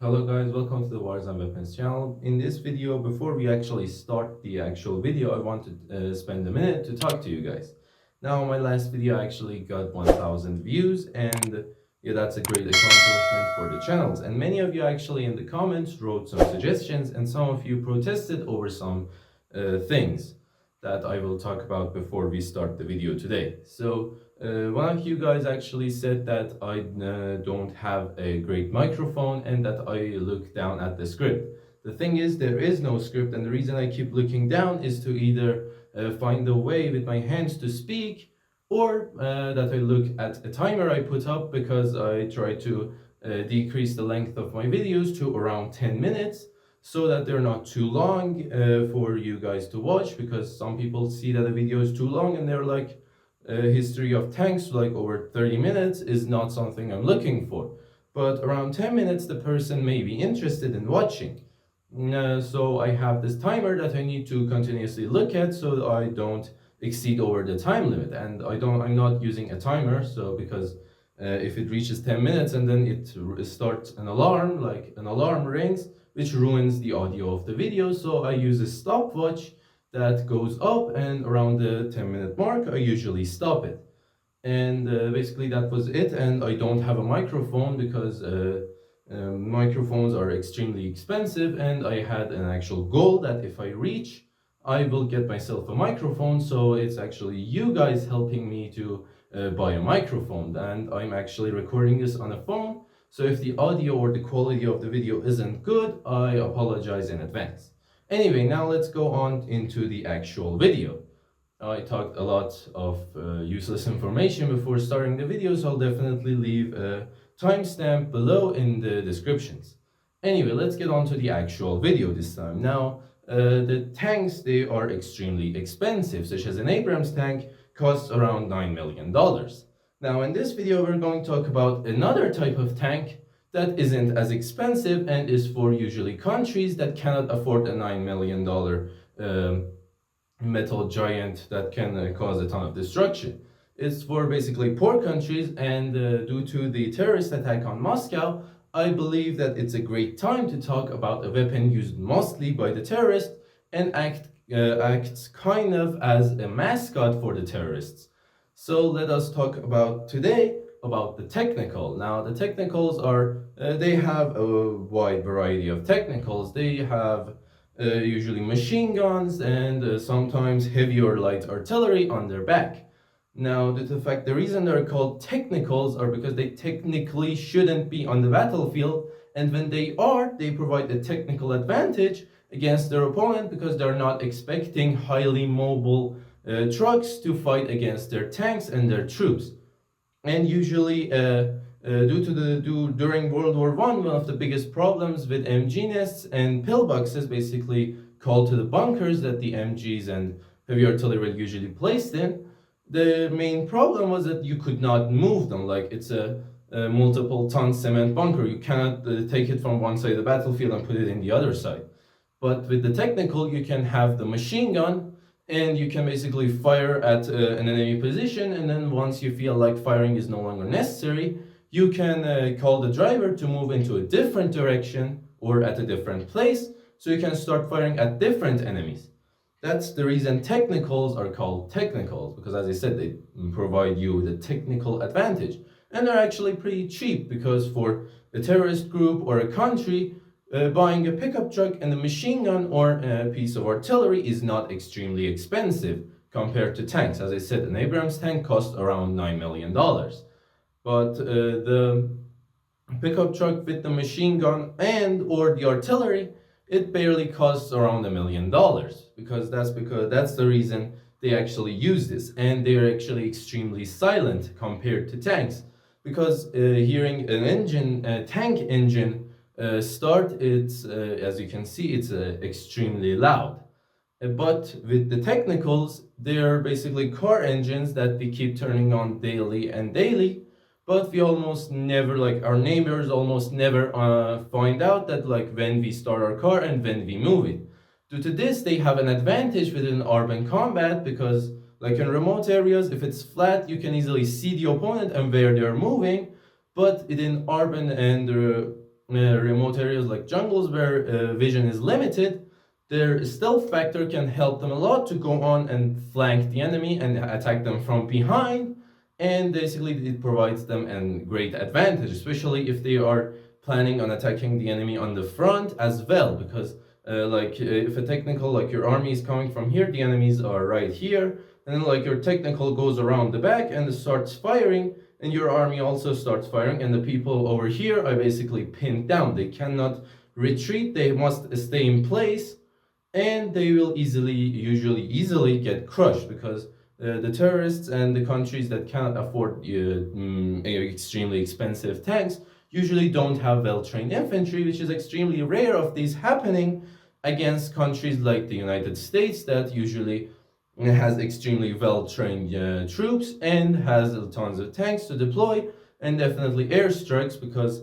Hello guys, welcome to the Wars and Weapons channel. In this video, before we actually start the actual video, I want to spend a minute to talk to you guys. Now, my last video actually got 1000 views, and yeah, that's a great accomplishment for the channels. And many of you actually in the comments wrote some suggestions, and some of you protested over some things that I will talk about before we start the video today. So one of you guys actually said that I don't have a great microphone and that I look down at the script. The thing is, there is no script, and the reason I keep looking down is to either find a way with my hands to speak, or that I look at a timer I put up, because I try to decrease the length of my videos to around 10 minutes so that they're not too long for you guys to watch, because some people see that a video is too long and they're like, history of tanks like over 30 minutes is not something I'm looking for. But around 10 minutes, the person may be interested in watching. So I have this timer that I need to continuously look at so that I don't exceed over the time limit. And I'm not using a timer, so because if it reaches 10 minutes and then it starts an alarm, like an alarm rings, which ruins the audio of the video. So I use a stopwatch that goes up, and around the 10-minute mark I usually stop it. And basically that was it. And I don't have a microphone because microphones are extremely expensive, and I had an actual goal that if I reach, I will get myself a microphone. So it's actually you guys helping me to buy a microphone, and I'm actually recording this on a phone. So if the audio or the quality of the video isn't good, I apologize in advance. Anyway, now let's go on into the actual video. I talked a lot of useless information before starting the video, so I'll definitely leave a timestamp below in the descriptions. Anyway, let's get on to the actual video this time. Now, the tanks, they are extremely expensive, such as an Abrams tank costs around $9 million. Now, in this video, we're going to talk about another type of tank that isn't as expensive and is for usually countries that cannot afford a $9 million metal giant that can cause a ton of destruction. It's for basically poor countries, and due to the terrorist attack on Moscow, I believe that it's a great time to talk about a weapon used mostly by the terrorists and acts kind of as a mascot for the terrorists. So let us talk about today about the technical. Now, the technicals are, they have a wide variety of technicals. They have usually machine guns and sometimes heavy or light artillery on their back. Now, due to the fact, the reason they're called technicals are because they technically shouldn't be on the battlefield, and when they are, they provide a technical advantage against their opponent because they're not expecting highly mobile trucks to fight against their tanks and their troops. And usually, during World War One of the biggest problems with MG nests and pillboxes, basically called to the bunkers that the MGs and heavy artillery were usually placed in, the main problem was that you could not move them. Like, it's a multiple ton cement bunker. You cannot take it from one side of the battlefield and put it in the other side. But with the technical, you can have the machine gun, and you can basically fire at an enemy position, and then once you feel like firing is no longer necessary, you can call the driver to move into a different direction or at a different place, so you can start firing at different enemies. That's the reason technicals are called technicals, because as I said, they provide you with a technical advantage. And they're actually pretty cheap, because for a terrorist group or a country, buying a pickup truck and a machine gun or a piece of artillery is not extremely expensive compared to tanks. As I said, an Abrams tank costs around $9 million. But the pickup truck with the machine gun and or the artillery, it barely costs around $1 million, because that's the reason they actually use this. And they're actually extremely silent compared to tanks, because hearing an engine, a tank engine start, it's as you can see, it's extremely loud. But with the technicals, they're basically car engines that we keep turning on daily and daily, but we almost never, like our neighbors almost never find out that, like, when we start our car and when we move it. Due to this, they have an advantage within urban combat, because like in remote areas, if it's flat, you can easily see the opponent and where they're moving. But in urban and remote areas like jungles where vision is limited, their stealth factor can help them a lot to go on and flank the enemy and attack them from behind. And basically it provides them a great advantage, especially if they are planning on attacking the enemy on the front as well, because if a technical, like your army is coming from here, the enemies are right here, and then like your technical goes around the back and starts firing, and your army also starts firing, and the people over here are basically pinned down. They cannot retreat, they must stay in place, and they will usually easily get crushed, because the terrorists and the countries that cannot afford extremely expensive tanks usually don't have well-trained infantry, which is extremely rare of these happening against countries like the United States that usually has extremely well-trained troops and has tons of tanks to deploy, and definitely airstrikes, because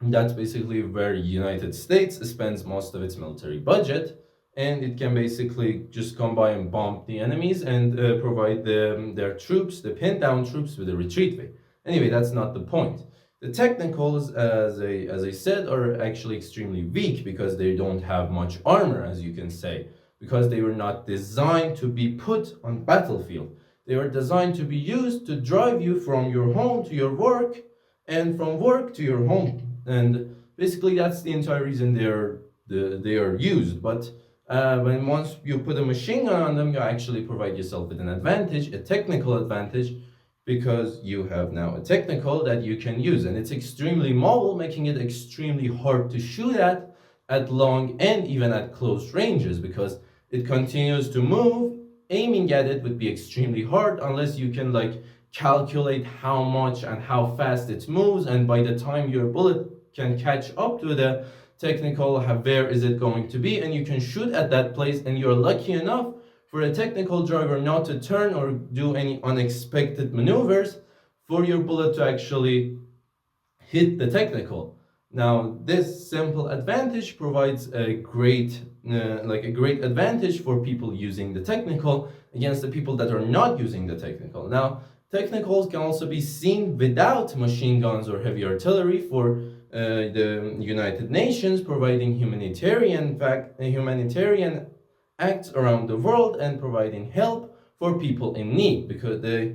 that's basically where United States spends most of its military budget, and it can basically just come by and bomb the enemies and provide their troops, the pinned down troops, with a retreat way. Anyway, that's not the point. The technicals, as I said, are actually extremely weak because they don't have much armor, as you can say, because they were not designed to be put on battlefield. They were designed to be used to drive you from your home to your work, and from work to your home. And basically that's the entire reason they are used. But when once you put a machine gun on them, you actually provide yourself with an advantage, a technical advantage, because you have now a technical that you can use, and it's extremely mobile, making it extremely hard to shoot at long and even at close ranges, because it continues to move. Aiming at it would be extremely hard unless you can like calculate how much and how fast it moves, and by the time your bullet can catch up to the technical, where is it going to be, and you can shoot at that place, and you're lucky enough for a technical driver not to turn or do any unexpected maneuvers for your bullet to actually hit the technical. Now this simple advantage provides a great advantage for people using the technical against the people that are not using the technical. Now technicals can also be seen without machine guns or heavy artillery for the United Nations providing humanitarian acts around the world and providing help for people in need, because they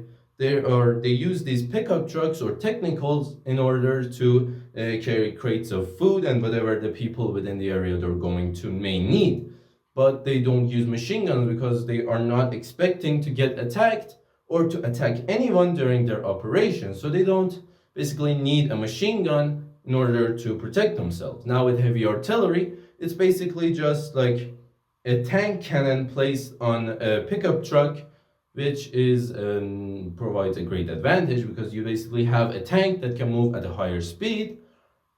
use these pickup trucks or technicals in order to carry crates of food and whatever the people within the area they're going to may need. But they don't use machine guns because they are not expecting to get attacked or to attack anyone during their operation. So they don't basically need a machine gun in order to protect themselves. Now with heavy artillery, it's basically just like a tank cannon placed on a pickup truck, which is provides a great advantage, because you basically have a tank that can move at a higher speed,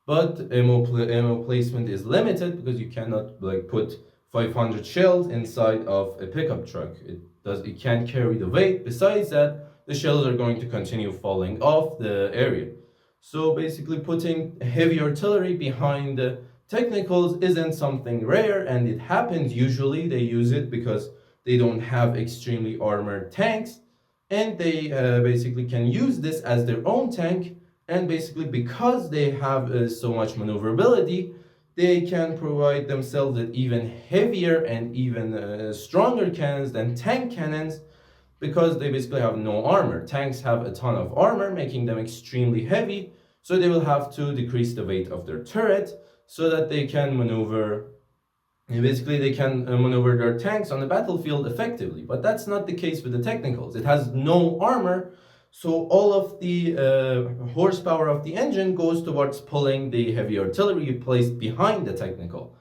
but ammo placement is limited because you cannot like put 500 shells inside of a pickup truck. It can't carry the weight. Besides that, the shells are going to continue falling off the area. So basically putting heavy artillery behind the technicals isn't something rare, and it happens usually. They use it because they don't have extremely armored tanks, and they basically can use this as their own tank, and basically because they have so much maneuverability, they can provide themselves with even heavier and even stronger cannons than tank cannons, because they basically have no armor. Tanks have a ton of armor, making them extremely heavy, so they will have to decrease the weight of their turret so that they can maneuver. Basically, they can maneuver their tanks on the battlefield effectively, but that's not the case with the technicals. It has no armor, so all of the horsepower of the engine goes towards pulling the heavy artillery placed behind the technical.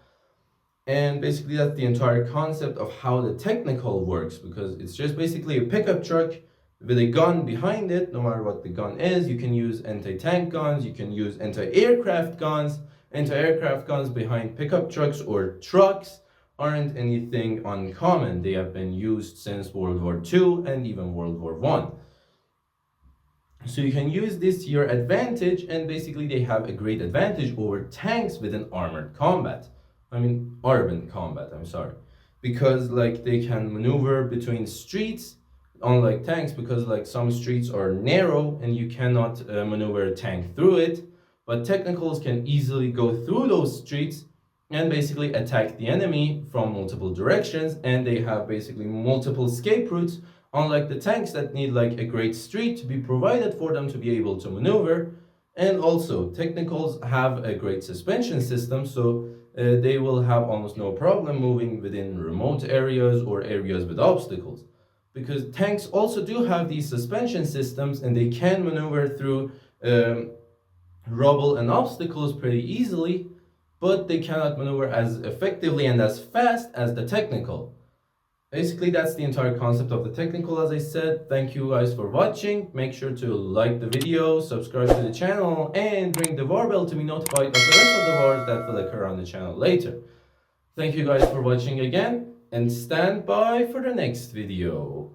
And basically that's the entire concept of how the technical works, because it's just basically a pickup truck with a gun behind it. No matter what the gun is, you can use anti-tank guns, you can use anti-aircraft guns. Anti-aircraft guns behind pickup trucks or trucks aren't anything uncommon. They have been used since World War II and even World War I. So you can use this to your advantage, and basically they have a great advantage over tanks within armored combat. Urban combat, because like they can maneuver between streets, unlike tanks, because like some streets are narrow and you cannot maneuver a tank through it. but technicals can easily go through those streets and basically attack the enemy from multiple directions, and they have basically multiple escape routes, unlike the tanks that need like a great street to be provided for them to be able to maneuver. And also technicals have a great suspension system, so they will have almost no problem moving within remote areas or areas with obstacles, because tanks also do have these suspension systems and they can maneuver through rubble and obstacles pretty easily, but they cannot maneuver as effectively and as fast as the technical. Basically, that's the entire concept of the technical, as I said. Thank you guys for watching. Make sure to like the video, subscribe to the channel, and ring the war bell to be notified of the rest of the wars that will occur on the channel later. Thank you guys for watching again, and stand by for the next video.